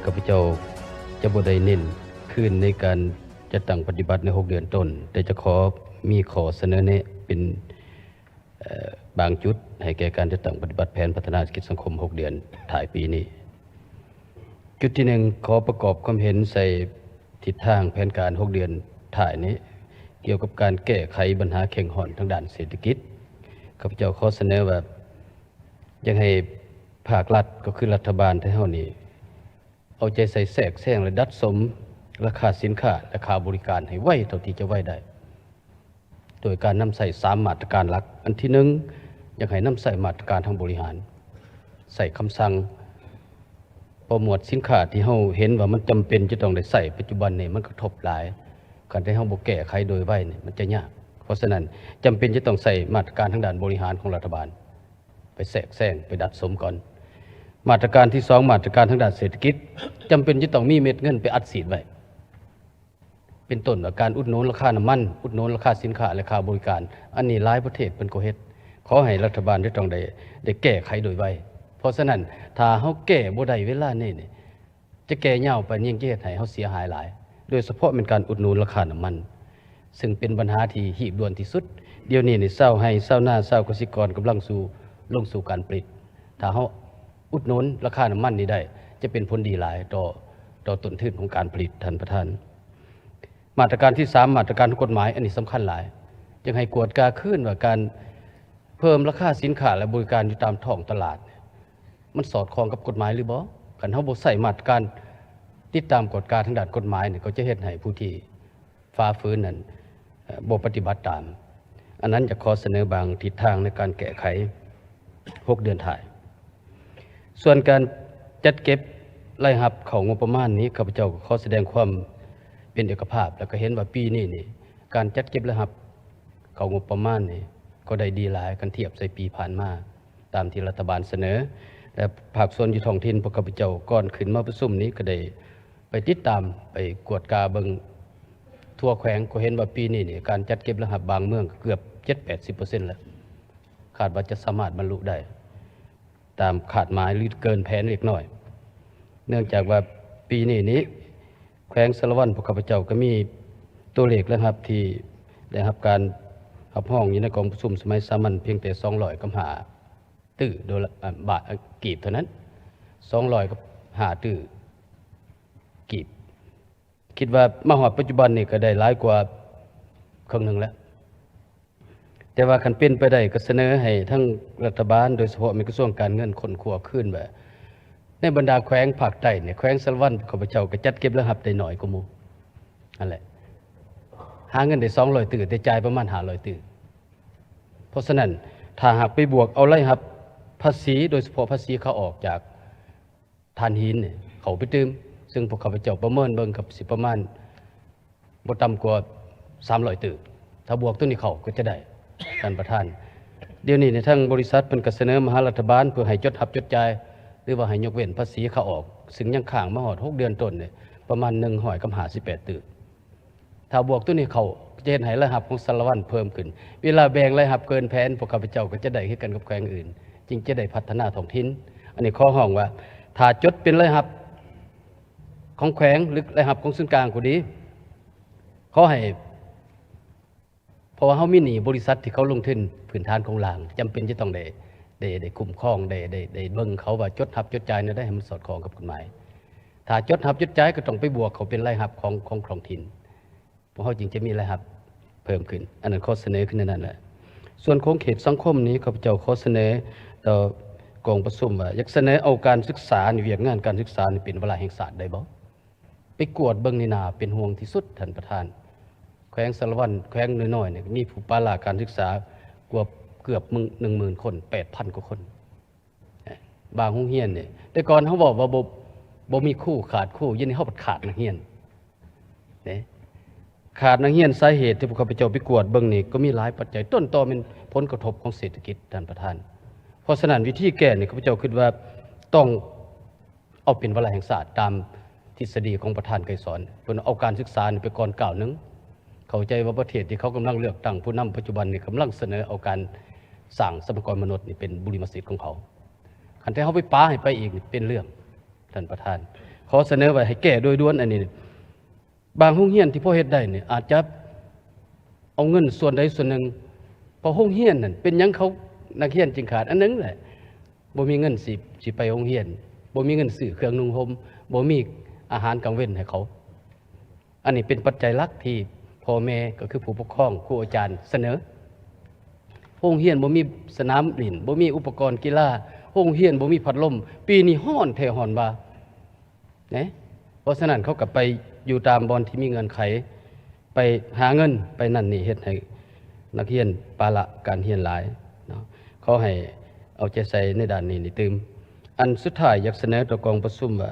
ข้าพเจ้าจะบ่ได้เน้นขึ้นในการจัดตั้งปฏิบัติใน6เดือนต้นแต่จะขอมีข้อเสนอแนะเป็นบางจุดให้แก่การจัดตั้งปฏิบัติแผนพัฒนาเศรษฐกิจสังคม6เดือนถ่ายปีนี้จุดที่1ขอประกอบความเห็นใส่ทิศทางแผนการ6เดือนถ่ายนี้เกี่ยวกับการแก้ไขปัญหาแข่งขันทางด้านเศรษฐกิจข้าพเจ้าขอเสนอว่ายังให้ภาครัฐก็คือรัฐบาลไทยเฮานี่เอาใจใส่แทรกแซงและดัดสมราคาสินค้าราคาบริการให้ไวเท่าที่จะไวได้โดยการนำใส่3มาตรการหลักอันที่1อยากให้นำใส่มาตรการทางบริหารใส่คำสั่งโปรโมทสินค้าที่เฮาเห็นว่ามันจำเป็นจะต้องได้ใส่ปัจจุบันนี่มันกระทบหลายการที่เฮาบ่แก้ไขโดยไวนี่มันจะยากเพราะฉะนั้นจำเป็นจะต้องใส่มาตรการทางด้านบริหารของรัฐบาลไปแทรกแซงไปดัดสมก่อนมาตรการที่2มาตรการทางด้านเศรษฐกิจจำเป็นจะต้องมีเม็ดเงินไปอัดฉีดไว้เป็นต้นว่าการอุดหนุนราคาน้ำมันอุดหนุนราคาสินค้าราคาบริการอันนี้หลายประเทศเพิ่นก็เฮ็ดขอให้รัฐบาลได้ต้องได้แก้ไขโดยไวเพราะฉะนั้นถ้าเฮาแก้บ่ได้เวลานี้นี่จะแก้ยาวไปยิ่งเฮ็ดให้เฮาเสียหายหลายโดยเฉพาะเป็นการอุดหนุนราคาน้ำมันซึ่งเป็นปัญหาที่หีบด่วนที่สุดเดี๋ยวนี้นี่ชาวไร่ชาวนาชาวเกษตรกรกำลังลงสู่การผลิตถ้าเฮาอุดหนุนราคาน้ำมันนี้ได้จะเป็นผลดีหลายต่อต้นทุนของการผลิตท่านประธานมาตรการที่3มาตรการทางกฎหมายอันนี้สำคัญหลายยังให้กวดกาขึ้นว่าการเพิ่มราคาสินค้าและบริการอยู่ตามท้องตลาดมันสอดคล้องกับกฎหมายหรือบ่คันเฮาบ่ใส่มาตรการติดตามกฎการทางด้านกฎหมายนี่ก็จะเฮ็ดให้ผู้ที่ฝ่าฝืนนั้นบ่ปฏิบัติตามอันนั้นจะขอเสนอบางทิศทางในการแก้ไข6เดือนถ่ายส่วนการจัดเก็บรายรับของงบประมาณนี้ข้าพเจ้าขอแสดงความเป็นเอกภาพแล้วก็เห็นว่าปีนี้นี่การจัดเก็บรายรับของงบประมาณนี่ก็ได้ดีหลายกันเทียบใส่ปีผ่านมาตามที่รัฐบาลเสนอและภาคส่วนอยู่ท้องถิ่นพวกข้าพเจ้าก่อนขึ้นมาประชุมนี้ก็ได้ไปติดตามไปกวดกาเบิ่งทั่วแขวงก็เห็นว่าปีนี้นี่การจัดเก็บรายรับบางเมืองเกือบ 70-80% แล้วคาดว่าจะสามารถบรรลุได้ตามคาดหมายหรือเกินแผนเล็กน้อยเนื่องจากว่าปีนี้แขวงสารวัตรพวกข้าพเจ้าก็มีตัวเลขแล้วครับที่ได้รับการรับห้องอยู่ในกองประชุมสมัยสามัญเพียงแต่200กับ5ตื้อโดยบาทกีบเท่านั้น200กับ5ตื้อกีบคิดว่ามาฮอดปัจจุบันนี่ก็ได้หลายกว่าครึ่งนึงแล้วแต่ว่าคันเป็นไปได้ก็เสนอให้ทั้งรัฐบาลโดยเฉพาะในกระทรวงการเงินคนขัวขึ้นว่าในบรรดาแขวงภาคใต้เนี่ยแขวงสารวัตรข้าพเจ้าก็จัดเก็บรายรับได้น้อยกว่าหมู่นั่นแหละหาเงินได้200ตื้อแต่จ่ายประมาณ500ตื้อเพราะฉะนั้นถ้าหากไปบวกเอารายรับภาษีโดยเฉพาะภาษีเข้าออกจากถ่านหินเนี่ยเขาไปตืมซึ่งพวกข้าพเจ้าประเมินเบิ่งกับสิประมาณบ่ต่ำกว่า300ตื้อถ้าบวกตัวนี้เข้าก็จะได้ท่านประธานเดี๋ยวนี้ในทั้งบริษัทเป็นก็เสนอมหารัฐบาลเพื่อให้จดจดจ่ายหรือว่าให้ยกเว้นภาษีเข้าออกซึ่งยังค้างมาฮอด6เดือนต้นเนี่ยประมาณ158ตื้อถ้าบวกตัวนี้เข้าจะเห็นให้รายรับของสารวัตรเพิ่มขึ้นเวลาแบ่งรายรับเกินแผนพวกข้าพเจ้าก็จะได้คือกันกับแขวงอื่นจึงจะได้พัฒนาท้องถิ่นอันนี้ข้อห้องว่าถ้าจดเป็นรายรับของแขวงหรือรายรับของส่วนกลางก็ดีขอให้เพราะว่าเขามีหนี้บริษัทที่เขาลงทุนพื้นฐานของหลังจำเป็นจะต้องได้คุ้มครองได้เบิ่งเขาว่าจดจดจ่ายเนี่ยได้ให้มันสอดคล้องกับกฎหมายถ้าจดจดจ่ายก็ต้องไปบวกเขาเป็นรายรับของท้องถิ่นเพราะเขาจึงจะมีรายรับเพิ่มขึ้นอันนั้นข้อเสนอขึ้นนั่นแหละส่วนของเขตสังคมนี้ข้าพเจ้าขอเสนอต่อกองประชุมว่าอยากเสนอเอาการศึกษาในเวียกงานการศึกษาเป็นวาระแห่งชาติได้บ่ไปกวดเบิ่งนี่นาเป็นห่วงที่สุดท่านประธานแขวงสารวัตรแขวงน้อยๆเนี่ยมีผู้ปาราการศึกษากว่าเกือบ 10,000 คน 8,000 กว่าคนบางโรงเรียนเนี่ยแต่ก่อนเขาบอกว่าบ่มีครูขาดครูยันนี้เขาขาดนักเรียนเนี่ยขาดนักเรียนสาเหตุที่พวกข้าพเจ้าไปกวดเบิ่งนี่ก็มีหลายปัจจัยต้นตอเป็นผลกระทบของเศรษฐกิจท่านประธานเพราะฉะนั้นวิธีแก้นี่ข้าพเจ้าคิดว่าต้องเอาเป็นวาระแห่งชาติตามทฤษฎีของประธานไกรสอนเพิ่นเอาการศึกษาไปก่อนก้าวนึงเข้าใจว่าประเทศที่เขากำลังเลือกตั้งผู้นำปัจจุบันนี่กำลังเสนอเอาการสร้างทรัพยากรมนุษย์นี่เป็นบุริมสิทธิ์ของเขาคันที่เขาไปป้าให้ไปอีกเป็นเรื่องท่านประธาน ขอเสนอไว้ให้แก้โดยด่วนอันนี้บางโรงเรียนที่พ่อเฮ็ดได้เนี่ยอาจจะเอาเงินส่วนใดส่วนหนึ่งพอโรงเรียนนั่นเป็นหยังเขานักเรียนจึงขาดอันนึงแหละบ่มีเงินสิไปโรงเรียนบ่มีเงินซื้อเครื่องนุ่งห่มบ่มีอาหารกลางเว้นให้เขาอันนี้เป็นปัจจัยหลักที่พ่อแม่ก็คือผู้ปกครองครูอาจารย์เสนอโรงเรียนบ่มีสนามเล่นบ่มีอุปกรณ์กีฬาโรงเรียนบ่มีพัดลมปีนี้ร้อนแท้ร้อนว่านะเพราะฉะนั้นเขาก็ไปอยู่ตามบ่อนที่มีเงื่อนไขไปหาเงินไปนั่นนี่เฮ็ดให้นักเรียนปาละการเรียนหลายเนาะขอให้เอาใจใส่ในด้านนี้นี่ตื่มอันสุดท้ายอยากเสนอต่อกองประชุมว่า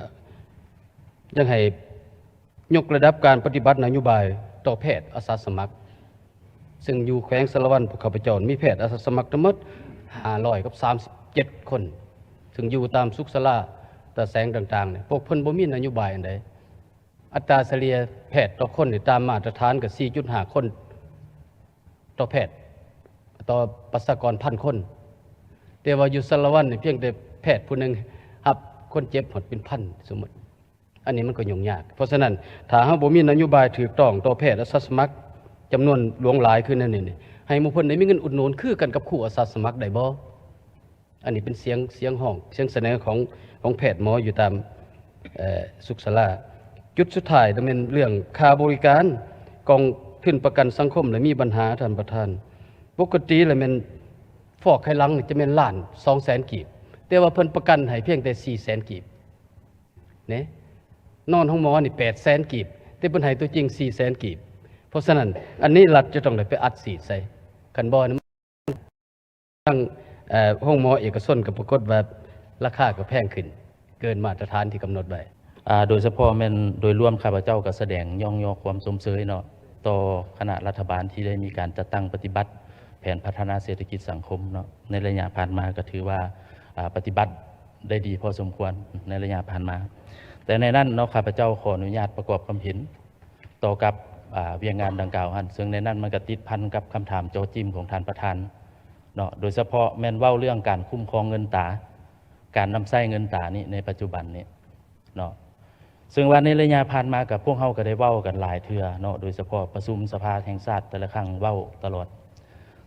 ยังให้ยกระดับการปฏิบัตินโยบายต่อแพทย์อาสาสมัครซึ่งอยู่แขวงสารวัตรพวกข้าพเจ้ามีแพทย์อาสาสมัครทั้งหมด537 คนซึ่งอยู่ตามสุขศาลาตะแสงต่างๆเนี่ยพวกเพิ่นบ่มีนโยบายอันใดอัตราเฉลี่ยแพทย์ต่อคนนี่ตามมาตรฐานก็ 4.5 คนต่อแพทย์ต่อประชากร 1,000 คนแต่ว่าอยู่สารวัตรนี่เพียงแต่แพทย์ผู้หนึงรับคนเจ็บหมดเป็นพันสมมุติอันนี้มันก็ยุ่งยากเพราะฉะนั้นถ้าเฮาบ่มีนโยบายถูกต้องต่อแพทย์อาสาสมัครจำนวนหลวงหลายขึ้นนั่นนี่ให้หมู่เพิ่นได้มีเงินอุดหนุนคือกันกับครูอาสาสมัครได้บ่อันนี้เป็นเสียงห้องเสียงเสนอของแพทย์หมออยู่ตามสุขศาลาจุดสุดท้ายจะเป็นเรื่องค่าบริการกองทุนประกันสังคมและมีปัญหาท่านประธานปกติแล้วมันฟอกไขลังจะเป็นล้าน200,000 กีบแต่ว่าเพิ่นประกันให้เพียงแต่400,000 กีบเนี่ยนอนห้องหมอนี่800,000 กีบแต่เพิ่นให้ตัวจริง400,000 กีบเพราะฉะนั้นอันนี้รัฐจะต้องได้ไปอัดฉีดใส่คันบ่นั้นทั้งห้องหมอเอกชนก็ปรากฏว่าราคาก็แพงขึ้นเกินมาตรฐานที่กำหนดไว้โดยเฉพาะแม่นโดยรวมข้าพเจ้าก็แสดงย่องยอความสมเสยเนาะต่อคณะรัฐบาลที่ได้มีการจัดตั้งปฏิบัติแผนพัฒนาเศรษฐกิจสังคมเนาะในระยะผ่านมาก็ถือว่าปฏิบัติได้ดีพอสมควรในระยะผ่านมาแต่ในนั้นเนาะข้าพเจ้าขออนุญาตประกอบความเห็นต่อกับเวียงงานดังกล่าวหันซึ่งในนั้นมันก็ติดพันกับคำถามโจจิ้มของท่านประธานเนาะโดยเฉพาะแม่นเว้าเรื่องการคุ้มครองเงินตาการนำใช้เงินตานี่ในปัจจุบันนี้เนาะซึ่งว่าในระยะผ่านมากับพวกเฮาก็ได้เว้ากันหลายเทื่อเนาะโดยเฉพาะประชุมสภาแห่งชาติแต่ละครั้งเว้าตลอด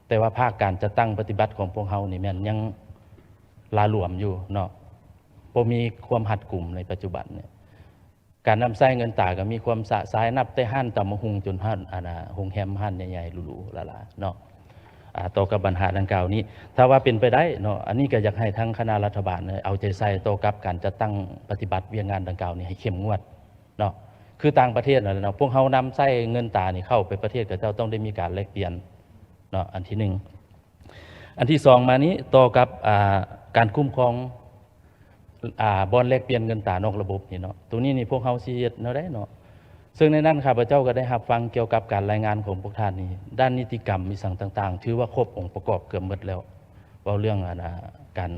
แต่ว่าภาคการจัดตั้งปฏิบัติของพวกเฮานี่แม่นยังลาหลวมอยู่เนาะบ่มีความหัดกลุ่มในปัจจุบันเนี่ยการนำใช้เงินตาก็มีความสะสายนับแต่ห้านตำมะฮุงจนห้านโรงแรมห้านใหญ่ๆหรูๆหลาๆเนาะต่อกับปัญหาดังกล่าวนี้ถ้าว่าเป็นไปได้เนาะอันนี้ก็อยากให้ทั้งคณะรัฐบาลเอาใจใส่ต่อกับการจัดตั้งปฏิบัติเวียงงานดังกล่าวนี้ให้เข้มงวดเนาะคือต่างประเทศเนาะพวกเฮานำใช้เงินตานี่เข้าไปประเทศก็เจ้าต้องได้มีการแลกเปลี่ยนเนาะอันที่ 1อันที่ 2มานี้ต่อกับการคุ้มครองบอนแลกเปลี่ยนเงินตานอกระบบนี่เนาะตรงนี้นี่พวกเฮาสิเฮ็ดแนวใดเนาะซึ่งในนั้นข้าพเจ้าก็ได้รับฟังเกี่ยวกับการรายงานของพวกท่านนี่ด้านนิติกรรมมีสั่งต่างๆถือว่าครบองค์ประกอบเกือบหมดแล้วเว้าเรื่องการ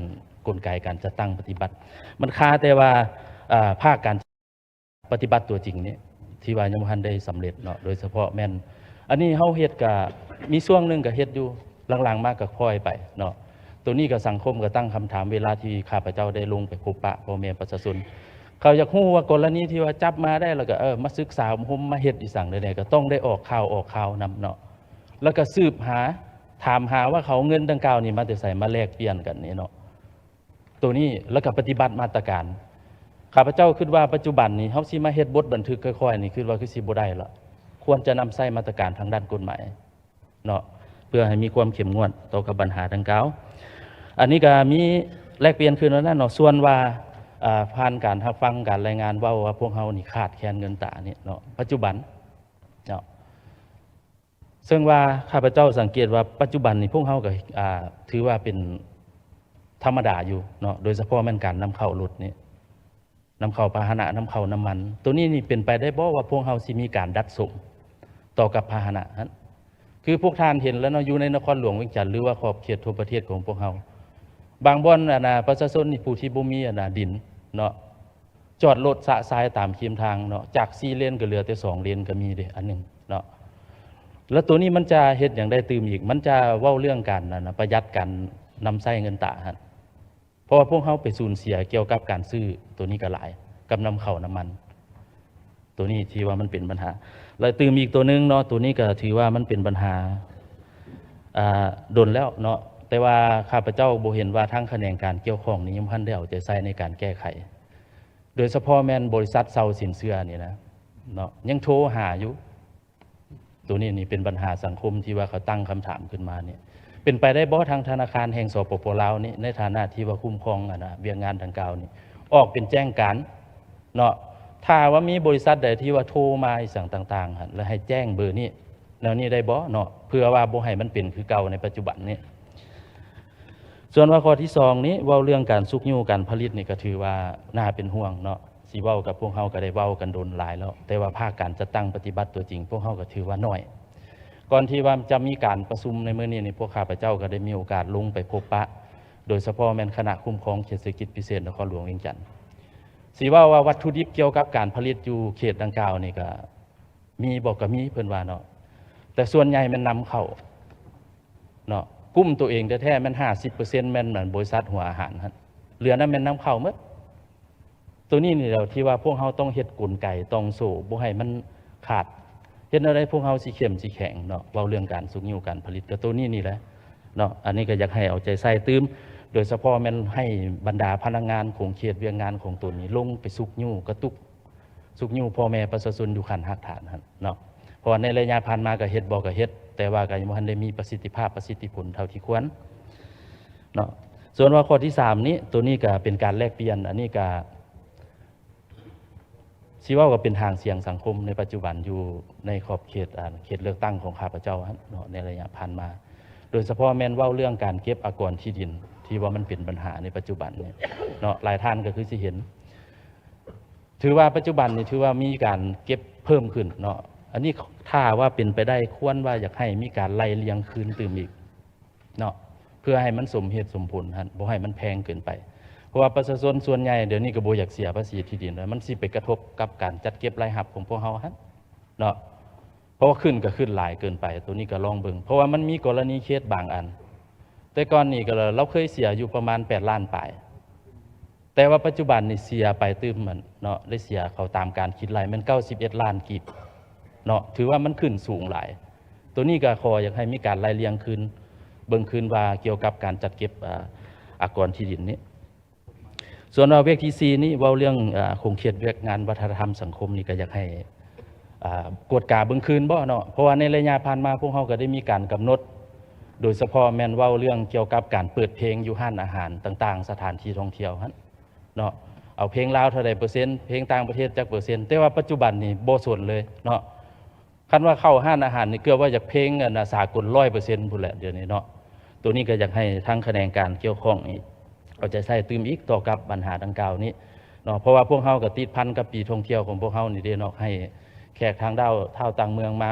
กลไกการจัดตั้งปฏิบัติมันคาแต่ว่าภาคการปฏิบัติตัวจริงนี่ที่ว่ายังบ่ทันได้สำเร็จเนาะโดยเฉพาะแม่นอันนี้เฮาเฮ็ดก็มีช่วงนึงก็เฮ็ดอยู่หลังๆมาก็ค่อยไปเนาะตัวนี้ก็สังคมก็ตั้งคำถามเวลาที่ข้าพเจ้าได้ลงไปพบปะพ่อแม่ประชาชนเขาอยากรู้ว่ากรณีที่ว่าจับมาได้แล้วก็มาศึกษาผมมาเฮ็ดอีสั่งใดๆก็ต้องได้ออกข่าวนำเนาะแล้วก็สืบหาถามหาว่าเขาเงินดังกล่าวนี่มาแต่ไสมาแลกเปลี่ยนกันนี่เนาะตัวนี้แล้วก็ปฏิบัติมาตรการข้าพเจ้าคิดว่าปัจจุบันนี้เฮาสิมาเฮ็ดบทบันทึกค่อยๆนี่คิดว่าคือสิบ่ได้ละควรจะนำใช้มาตรการทางด้านกฎหมายเนาะเพื่อให้มีความเข้มงวดต่อกับปัญหาดังกล่าวอันนี้ก็มีแลกเปลี่ยนขึ้นแล้วนั่นเนาะส่วนว่าผ่านการรับฟังการรายงานว่าพวกเฮานี่ขาดแคลนเงินตานี่เนาะปัจจุบันเนาะซึ่งว่าข้าพเจ้าสังเกตว่าปัจจุบันนี่พวกเฮาก็ถือว่าเป็นธรรมดาอยู่เนาะโดยเฉพาะแม่นการนำเข้ารถนี่นำเข้าพาหนะนำเข้าน้ำมันตัวนี้นี่เป็นไปได้บ่ว่าพวกเฮาสิมีการดัดส่งต่อกับพาหนะนั้นคือพวกท่านเห็นแล้วเนาะอยู่ในนครหลวงเวียงจันทน์หรือว่าขอบเขตทั่วประเทศของพวกเฮาบางบ่อนประชาชนนี่ผู้ที่บ่มีดินเนาะจอดรถสะสายตามเคียมทางเนาะจาก4เลนก็เหลือแต่2เลนก็มีเด้อันนึงเนาะแล้วตัวนี้มันจะเฮ็ดอย่างได้ตื่มอีกมันจะเว้าเรื่องกันประหยัดกันนำใช้เงินตาฮะเพราะว่าพวกเฮาไปสูญเสียเกี่ยวกับการซื้อตัวนี้ก็หลาย กับนำเข้าน้ำมัน ตัวนี้ที่ว่ามันเป็นปัญหาแล้วตื่มอีกตัวนึงเนาะตัวนี้ก็ถือว่ามันเป็นปัญหาดนแล้วเนาะแต่ว่าข้าพเจ้าบ่เห็นว่าทางแขนงการเกี่ยวข้องนี้ยังพันได้เอาใจใส่ในการแก้ไขโดยเฉพาะแม่นบริษัทเซาสินเชื่อนี่นะเนาะยังโทรหาอยู่ตัวนี้นี่เป็นปัญหาสังคมที่ว่าเขาตั้งคำถามขึ้นมาเนี่ยเป็นไปได้บ่ทางธนาคารแห่งสปป.ลาวนี่ในฐานะที่ว่าคุ้มครองเวียงงานดังกล่าวนี่ออกเป็นแจ้งการเนาะถ้าว่ามีบริษัทใดที่ว่าโทรมาอีสั่งต่างๆแล้วให้แจ้งเบอร์นี้แล้วนี่ได้บ่เนาะเพื่อว่าบ่ให้มันเป็นคือเก่าในปัจจุบันนี้ส่วนว่าข้อที่2นี้เว้าเรื่องการสุกยู่การผลิตนี่ก็ถือว่าน่าเป็นห่วงเนาะสิเว้ากับพวกเฮาก็ได้เว้ากันโดนหลายแล้วแต่ว่าภาคการจัดตั้งปฏิบัติตัวจริงพวกเฮาก็ถือว่าน้อยก่อนที่ว่าจะมีการประชุมในมื้อนี้นี่พวกข้าพเจ้าก็ได้มีโอกาสลงไปพบปะโดยเฉพาะแม่นคณะคุ้มครองเขตเศรษฐกิจพิเศษนครหลวงเวียงจันทน์สิว่าวัตถุดิบเกี่ยวกับการผลิตอยู่เขตดังกล่าวนี่ก็มีบอกก็มีเพิ่นว่าเนาะแต่ส่วนใหญ่มันนำเข้าเนาะกุ้มตัวเองแท้ๆมัน 50% แม่นเหมือนบริษัทหัวอาหารฮะเหลือนั้นแม่นนำเข้าหมดตัวนี้นี่แหละที่ว่าพวกเฮาต้องเฮ็ดกลไกต้องโซ่บ่ให้มันขาดเฮ็ดอะไรพวกเฮาสิเข้มสิแข็งเนาะเว้าเรื่องการสุกยู่การผลิตก็ตัวนี้นี่แหละเนาะอันนี้ก็อยากให้เอาใจใส่ตื้มโดยเฉพาะแม่นให้บรรดาพนักงานของเขตเวียงงานของตัวนี้ลงไปสุกยู่กระตุกสุกยู่พ่อแม่ประชาชนอยู่คันหักฐานหั่นเนาะเพราะในระยะผ่านมาก็เฮ็ดบ่ก็เฮ็ดแต่ว่าก็ยังบ่ทันได้มีประสิทธิภาพประสิทธิผลเท่าที่ควรเนาะส่วนว่าข้อที่3นี้ตัวนี้ก็เป็นการแลกเปลี่ยนอันนี้ก็สิว่าก็เป็นทางเสียงสังคมในปัจจุบันอยู่ในขอบเขตเลือกตั้งของข้าพเจ้าเนาะในระยะผ่านมาโดยเฉพาะแม่นเว้าเรื่องการเก็บอากรที่ดินที่ว่ามันเป็นปัญหาในปัจจุบันเนี่ยเนาะหลายท่านก็คือสิเห็นถือว่าปัจจุบันนี่ถือว่ามีการเก็บเพิ่มขึ้นเนาะอันนี้ถ้าว่าเป็นไปได้ควรว่าอยากให้มีการไล่เลียงคืนตื่มอีกเนาะเพื่อให้มันสมเหตุสมผลฮะบ่ให้มันแพงเกินไปเพราะว่าประชาชนส่วนใหญ่เดี๋ยวนี้ก็บ่อยากเสียภาษีที่ดินแล้วมันสิไปกระทบกับการจัดเก็บรายรับของพวกเฮาฮะเนาะเพราะว่าขึ้นก็ขึ้นหลายเกินไปตัวนี้ก็ลองเบิ่งเพราะว่ามันมีกรณีเคสบางอันแต่ก่อนนี้ก็เราเคยเสียอยู่ประมาณ8ล้านปลายแต่ว่าปัจจุบันนี่เสียไปตื้มมันเนาะได้เสียเขาตามการคิดรายมัน91ล้านกีบเนาะถือว่ามันขึ้นสูงหลายตัวนี้ก็ขออยากให้มีการไล่เลียงคืนเบิ่งคืนว่าเกี่ยวกับการจัดเก็บอากรที่ดินนี้ส่วนเวกที่4นี้เว้าเรื่องคงเขตเวียกงานวัฒนธรรมสังคมนี่ก็อยากให้กวดกาเบิ่งคืนบ่เนาะเพราะว่าในระยะผ่านมาพวกเฮาก็ได้มีการกำหนดโดยเฉพาะแม่นเว้าเรื่องเกี่ยวกับการเปิดเพลงอยู่ร้านอาหารต่างๆสถานที่ท่องเที่ยวหั่นเนาะเอาเพลงลาวเท่าใดเปอร์เซ็นต์เพลงต่างประเทศจักเปอร์เซ็นต์แต่ว่าปัจจุบันนี่บ่สนเลยเนาะคันว่าเข้าร้านอาหารนี่เกือบว่าอยากเพลงสากล 100% พุ่นแหละเดี๋ยวนี้เนาะตัวนี้ก็อยากให้ทางแขนงการเกี่ยวข้องนี่เอาใจใส่ตื้มอีกต่อกับปัญหาดังกล่าวนี้เนาะเพราะว่าพวกเฮาก็ติดพันกับปีท่องเที่ยวของพวกเฮานี่เด้เนาะให้แขกทางดาวเท่าต่างเมืองมา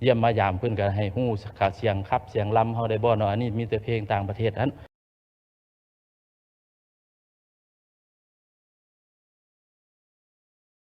เยี่ยมมายามเพิ่นก็ให้ฮู้เสียงครับเสียงลำเฮาได้บ่เนาะอันนี้มีแต่เพลงต่างประเทศนั้น